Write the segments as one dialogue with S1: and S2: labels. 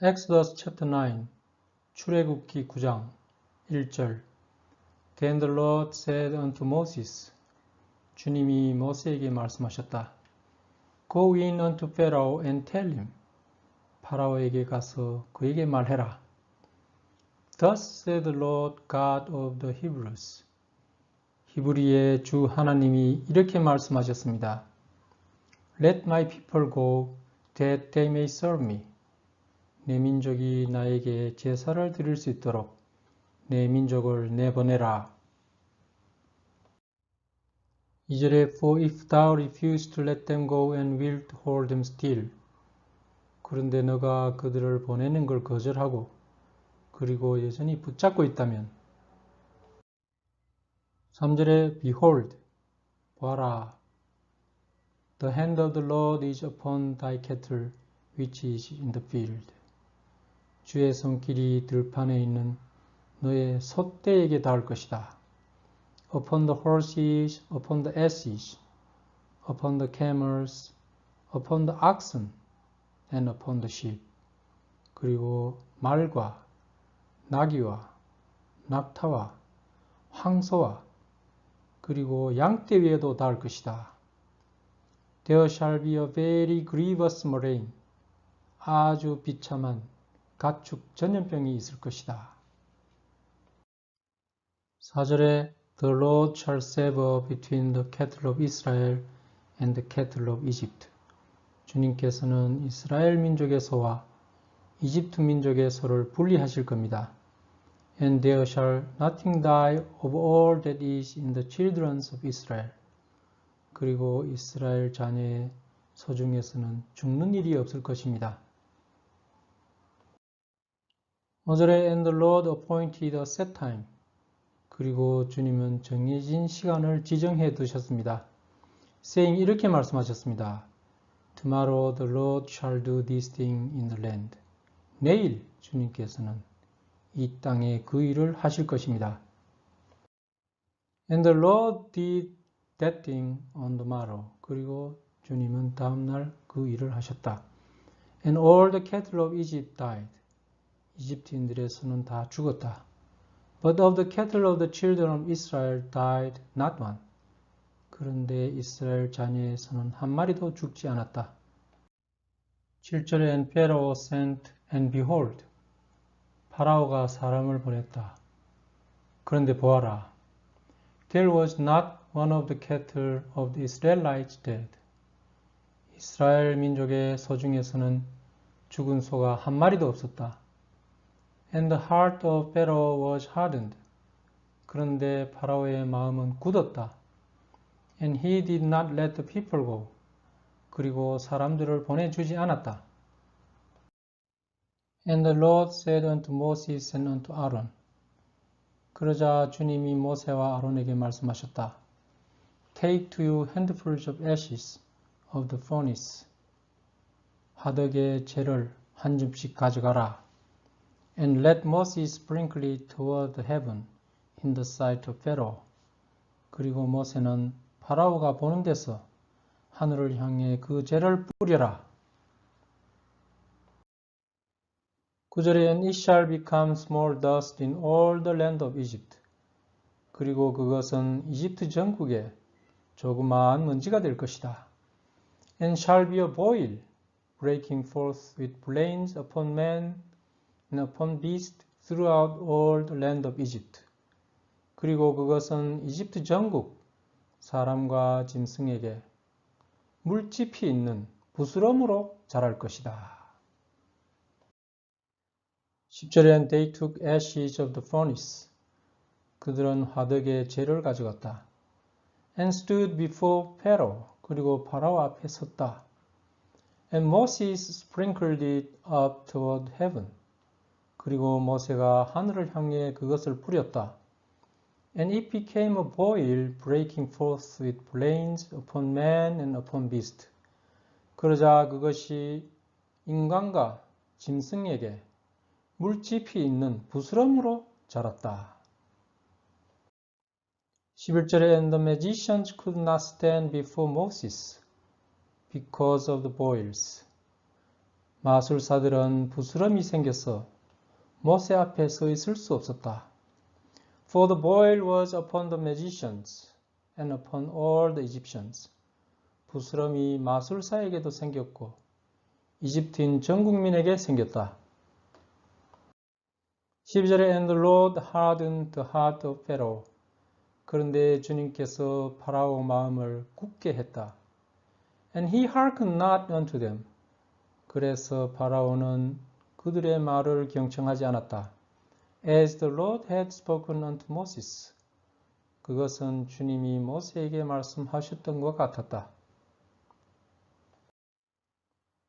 S1: Exodus chapter 9, 출애굽기 9장 1절. Then the Lord said unto Moses, 주님이 모세에게 말씀하셨다. Go in unto Pharaoh and tell him, 파라오에게 가서 그에게 말해라. Thus said the Lord God of the Hebrews. 히브리의 주 하나님이 이렇게 말씀하셨습니다. Let my people go, that they may serve me. 내 민족이 나에게 제사를 드릴 수 있도록 내 민족을 내보내라. 2절에 For if thou refuse to let them go and wilt hold them still. 그런데 너가 그들을 보내는 걸 거절하고 그리고 여전히 붙잡고 있다면 3절에 Behold, 봐라. The hand of the Lord is upon thy cattle which is in the field. 주의 손길이 들판에 있는 너의 소떼에게 닿을 것이다. Upon the horses, upon the asses, upon the camels, upon the oxen, and upon the sheep. 그리고 말과 나귀와 낙타와 황소와 그리고 양떼 위에도 닿을 것이다. There shall be a very grievous murrain. 아주 비참한 가축 전염병이 있을 것이다. 4절에 The Lord shall sever between the cattle of Israel and the cattle of Egypt. 주님께서는 이스라엘 민족의 소와 이집트 민족의 소를 분리하실 겁니다. And there shall nothing die of all that is in the children of Israel. 그리고 이스라엘 자녀의 소 중에서는 죽는 일이 없을 것입니다. 5절에 And the Lord appointed a set time. 그리고 주님은 정해진 시간을 지정해 두셨습니다. saying 이렇게 말씀하셨습니다. Tomorrow the Lord shall do this thing in the land. 내일 주님께서는 이 땅에 그 일을 하실 것입니다. And the Lord did that thing on the morrow. 그리고 주님은 다음날 그 일을 하셨다. And all the cattle of Egypt died. 이집트인들의 소는 다 죽었다. But of the cattle of the children of Israel died not one. 그런데 이스라엘 자녀의 소는 한 마리도 죽지 않았다. 7절에 And Pharaoh sent and behold. 파라오가 사람을 보냈다. 그런데 보아라. There was not one of the cattle of the Israelites dead. 이스라엘 민족의 소 중에서는 죽은 소가 한 마리도 없었다. And the heart of Pharaoh was hardened. 그런데 파라오의 마음은 굳었다. And he did not let the people go. 그리고 사람들을 보내주지 않았다. And the Lord said unto Moses and unto Aaron. 그러자 주님이 모세와 아론에게 말씀하셨다. Take to you handfuls of ashes of the furnace. 화덕의 재를 한 줌씩 가져가라. And let Moses sprinkle it toward the heaven in the sight of Pharaoh. 그리고 모세는 파라오가 보는 데서 하늘을 향해 그 재를 뿌려라. 9절에 And it shall become small dust in all the land of Egypt. 그리고 그것은 이집트 전국에 조그마한 먼지가 될 것이다. And shall be a boil, breaking forth with blains upon man and upon beast throughout all the land of Egypt. 그리고 그것은 이집트 전국 사람과 짐승에게 물집이 있는 부스럼으로 자랄 것이다. 10절에 And they took ashes of the furnace. 그들은 화덕의 재를 가져갔다. And stood before Pharaoh. 그리고 파라오 앞에 섰다. And Moses sprinkled it up toward heaven. 그리고 모세가 하늘을 향해 그것을 뿌렸다. And it became a boil, breaking forth with blains upon man and upon beast. 그러자 그것이 인간과 짐승에게 물집이 있는 부스럼으로 자랐다. 11절에 And the magicians could not stand before Moses because of the boils. 마술사들은 부스럼이 생겨서 모세 앞에 서 있을 수 없었다. For the boil was upon the magicians and upon all the Egyptians. 부스럼이 마술사에게도 생겼고 이집트인 전 국민에게 생겼다. 12절에 And the Lord hardened the heart of Pharaoh. 그런데 주님께서 파라오 마음을 굳게 했다. And he hearkened not unto them. 그래서 파라오는 그들의 말을 경청하지 않았다. As the Lord had spoken unto Moses. 그것은 주님이 모세에게 말씀하셨던 것 같았다.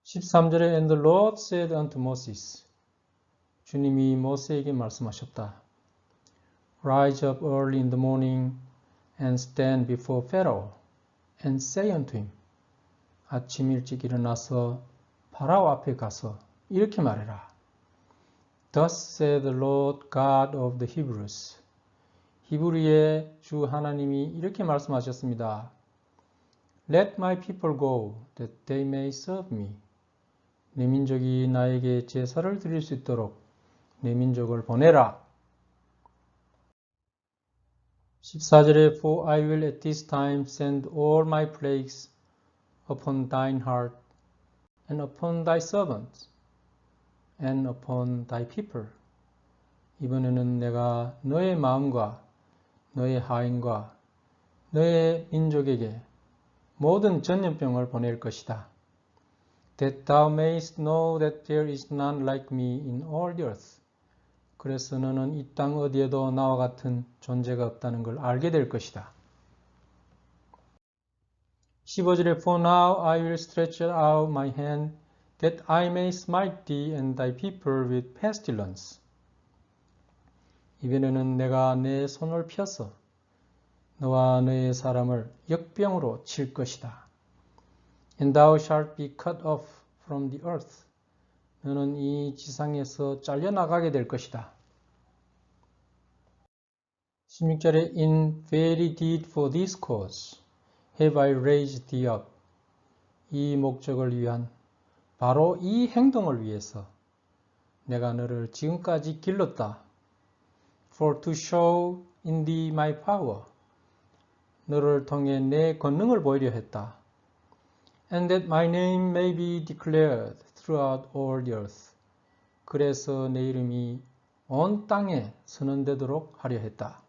S1: 13절에 And the Lord said unto Moses. 주님이 모세에게 말씀하셨다. Rise up early in the morning and stand before Pharaoh and say unto him. 아침 일찍 일어나서 파라오 앞에 가서 이렇게 말해라. Thus said the Lord God of the Hebrews. 히브리의 주 하나님이 이렇게 말씀하셨습니다. Let my people go, that they may serve me. 내 민족이 나에게 제사를 드릴 수 있도록 내 민족을 보내라. 14절에 For I will at this time send all my plagues upon thine heart and upon thy servants and upon thy people. 이번에는 내가 너의 마음과 너의 하인과 너의 민족에게 모든 전염병을 보낼 것이다. That thou mayest know that there is none like me in all the earth. 그래서 너는 이 땅 어디에도 나와 같은 존재가 없다는 걸 알게 될 것이다. 15절에 For now I will stretch out my hand that I may smite thee and thy people with pestilence. 이번에는 내가 내 손을 펴서 너와 너의 사람을 역병으로 칠 것이다. And thou shalt be cut off from the earth. 너는 이 지상에서 잘려나가게 될 것이다. 16절에 In very deed for this cause have I raised thee up. 이 목적을 위한 바로 이 행동을 위해서 내가 너를 지금까지 길렀다. For to show in thee my power. 너를 통해 내 권능을 보이려 했다. And that my name may be declared throughout all the earth. 그래서 내 이름이 온 땅에 선언되도록 하려 했다.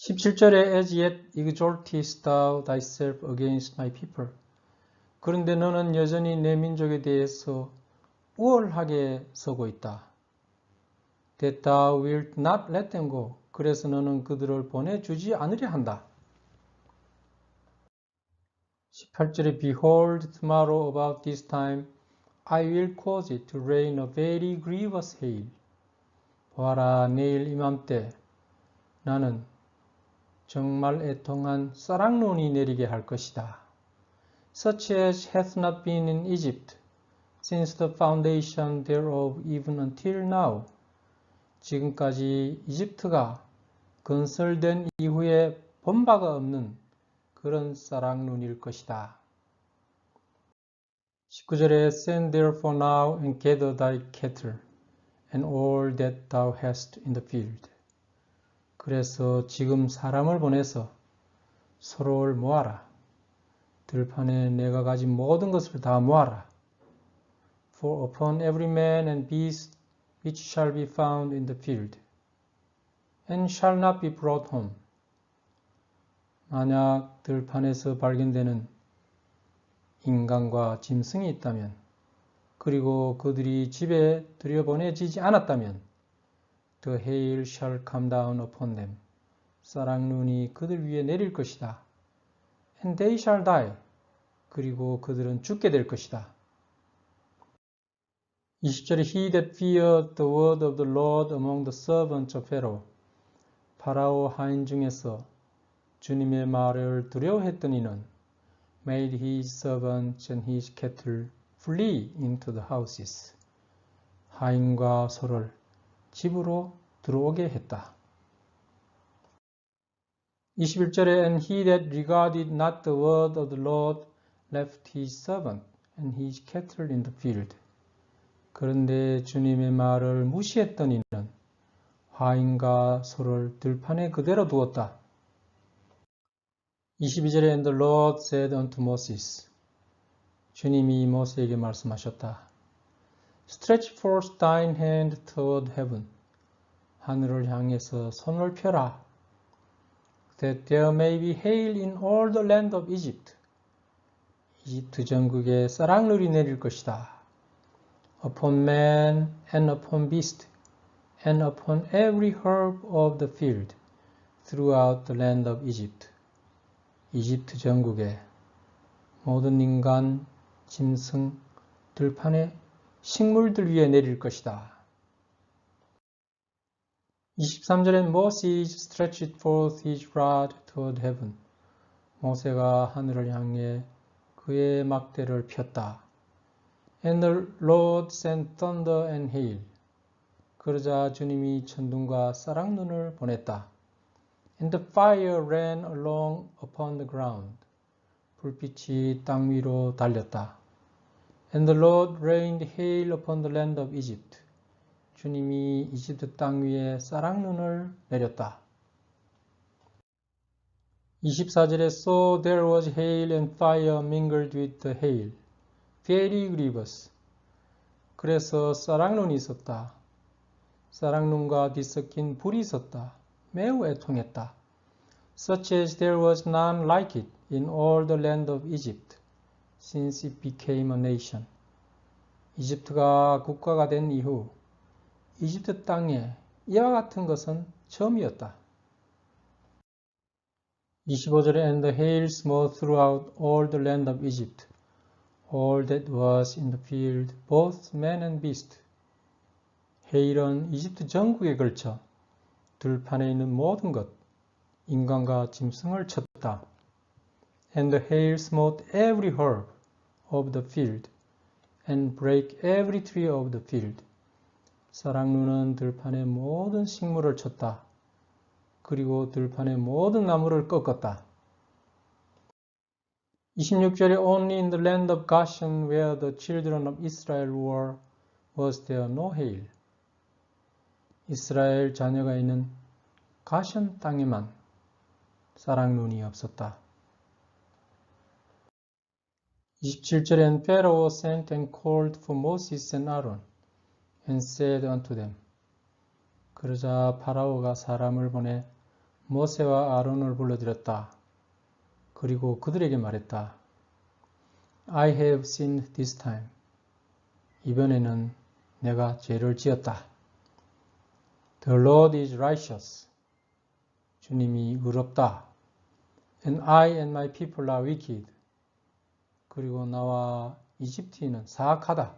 S1: 17절에 As yet exaltest thou thyself against my people. 그런데 너는 여전히 내 민족에 대해서 우월하게 서고 있다. That thou wilt not let them go. 그래서 너는 그들을 보내주지 않으려 한다. 18절에 Behold, tomorrow about this time I will cause it to rain a very grievous hail. 보아라, 내일 이맘때 나는 정말 애통한 쌀랑눈이 내리게 할 것이다. Such as hath not been in Egypt since the foundation thereof even until now. 지금까지 이집트가 건설된 이후에 본 바가 없는 그런 쌀랑눈일 것이다. 19절에 Send therefore now and gather thy cattle and all that thou hast in the field. 그래서 지금 사람을 보내서 소를 모아라. 들판에 내가 가진 모든 것을 다 모아라. For upon every man and beast which shall be found in the field, and shall not be brought home. 만약 들판에서 발견되는 인간과 짐승이 있다면, 그리고 그들이 집에 들여보내지지 않았다면, The hail shall come down upon them. 쌀랑눈이 그들 위에 내릴 것이다. And they shall die. 그리고 그들은 죽게 될 것이다. 20절에 He that feared the word of the Lord among the servants of Pharaoh. 파라오 하인 중에서 주님의 말을 두려워했던 이는 made his servants and his cattle flee into the houses. 하인과 소를 집으로 들어오게 했다. 21절에 And he that regarded not the word of the Lord left his servant and his cattle in the field. 그런데 주님의 말을 무시했던 이는 화인과 소를 들판에 그대로 두었다. 22절에 And the Lord said unto Moses. 주님이 모세에게 말씀하셨다. Stretch forth thine hand toward heaven. 하늘을 향해서 손을 펴라. That there may be hail in all the land of Egypt. 이집트 전국에 쌀랑늘이 내릴 것이다. Upon man and upon beast and upon every herb of the field throughout the land of Egypt. 이집트 전국에 모든 인간, 짐승, 들판의 식물들 위에 내릴 것이다. 23절엔 Moses stretched forth his rod toward heaven. 모세가 하늘을 향해 그의 막대를 폈다. And the Lord sent thunder and hail. 그러자 주님이 천둥과 쌀랑눈을 보냈다. And the fire ran along upon the ground. 불빛이 땅 위로 달렸다. And the Lord rained hail upon the land of Egypt. 주님이 이집트 땅 위에 쌀랑눈을 내렸다. 24절에 So there was hail and fire mingled with the hail. Very grievous. 그래서 쌀랑눈이 있었다. 쌀랑눈과 뒤섞인 불이 있었다. 매우 애통했다. Such as there was none like it in all the land of Egypt, since it became a nation. 이집트가 국가가 된 이후 이집트 땅에 이와 같은 것은 처음이었다. 25절에 And the hail smote throughout all the land of Egypt, all that was in the field, both man and beast. 헤일은 이집트 전국에 걸쳐 들판에 있는 모든 것, 인간과 짐승을 쳤다. And the hail smote every herb of the field, and brake every tree of the field. 쌀랑눈은 들판의 모든 식물을 쳤다. 그리고 들판의 모든 나무를 꺾었다. 26절에 Only in the land of Goshen where the children of Israel were was there no hail. 이스라엘 자녀가 있는 가션 땅에만 쌀랑눈이 없었다. 27절엔 Pharaoh sent and called for Moses and Aaron and said unto them. 그러자 파라오가 사람을 보내 모세와 아론을 불러들였다. 그리고 그들에게 말했다. I have sinned this time. 이번에는 내가 죄를 지었다. The Lord is righteous. 주님이 의롭다. And I and my people are wicked. 그리고 나와 이집트인은 사악하다.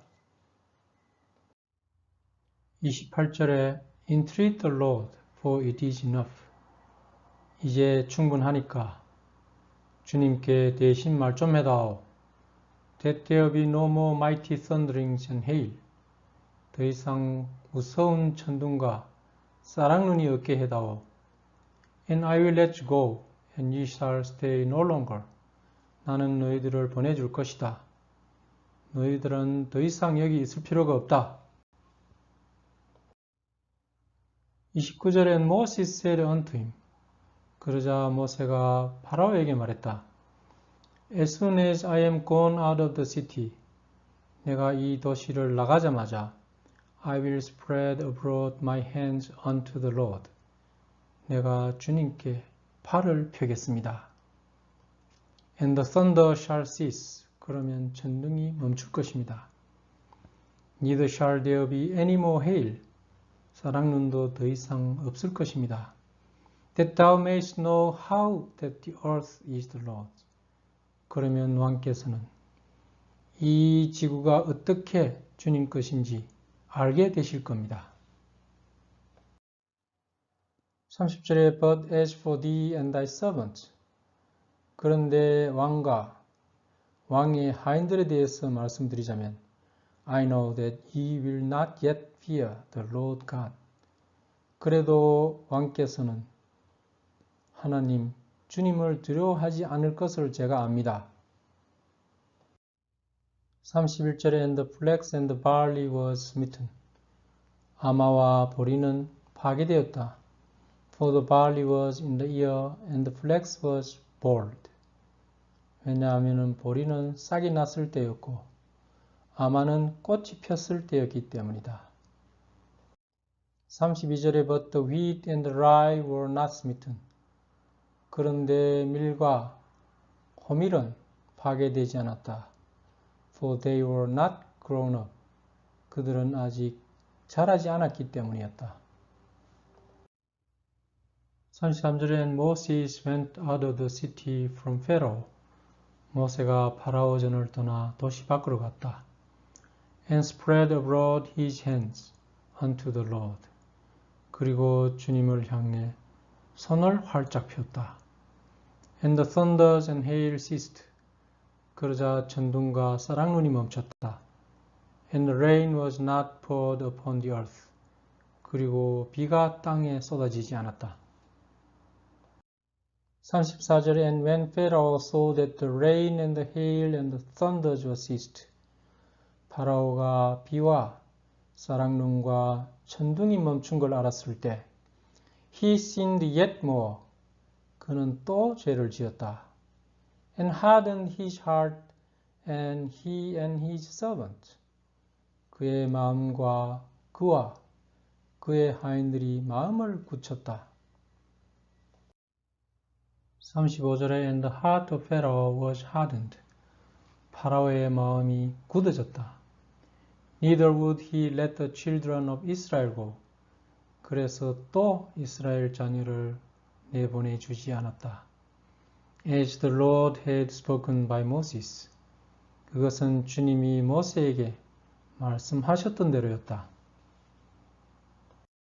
S1: 28절에 Entreat the Lord, for it is enough. 이제 충분하니까 주님께 대신 말 좀 해다오. That there be no more mighty thunderings and hail. 더 이상 무서운 천둥과 쌀랑눈이 없게 해다오. And I will let you go, and ye shall stay no longer. 나는 너희들을 보내줄 것이다. 너희들은 더 이상 여기 있을 필요가 없다. 29절엔 Moses said unto him. 그러자 모세가 파라오에게 말했다. As soon as I am gone out of the city, 내가 이 도시를 나가자마자 I will spread abroad my hands unto the Lord. 내가 주님께 팔을 펴겠습니다. And the thunder shall cease. 그러면 천둥이 멈출 것입니다. Neither shall there be any more hail. 쌀랑눈도 더 이상 없을 것입니다. That thou mayest know how that the earth is the Lord's. 그러면 왕께서는 이 지구가 어떻게 주님 것인지 알게 되실 겁니다. 30절에 But as for thee and thy servant. 그런데 왕의 하인들에 대해서 말씀드리자면 I know that ye will not yet fear the Lord God. 그래도 왕께서는 하나님, 주님을 두려워하지 않을 것을 제가 압니다. 31절에 and the flax and the barley was smitten. 아마와 보리는 파괴되었다. For the barley was in the ear and the flax was boiled. 왜냐하면 보리는 싹이 났을 때였고 아마는 꽃이 폈을 때였기 때문이다. 32절에 but the wheat and the rye were not smitten. 그런데 밀과 호밀은 파괴되지 않았다. For they were not grown up. 그들은 아직 자라지 않았기 때문이었다. 33절에 and Moses went out of the city from Pharaoh. 모세가 파라오전을 떠나 도시 밖으로 갔다. And spread abroad his hands unto the Lord. 그리고 주님을 향해 손을 활짝 폈다. And the thunders and hail ceased. 그러자 천둥과 쌀랑눈이 멈췄다. And the rain was not poured upon the earth. 그리고 비가 땅에 쏟아지지 않았다. 34절에 And when Pharaoh saw that the rain and the hail and the thunders were ceased. 파라오가 비와 쌀랑눈과 천둥이 멈춘 걸 알았을 때 He sinned yet more. 그는 또 죄를 지었다. And hardened his heart and he and his servant. 그의 마음과 그와 그의 하인들이 마음을 굳혔다. 35절에 And the heart of Pharaoh was hardened. 파라오의 마음이 굳어졌다. Neither would he let the children of Israel go. 그래서 또 이스라엘 자녀를 내보내 주지 않았다. As the Lord had spoken by Moses. 그것은 주님이 모세에게 말씀하셨던 대로였다.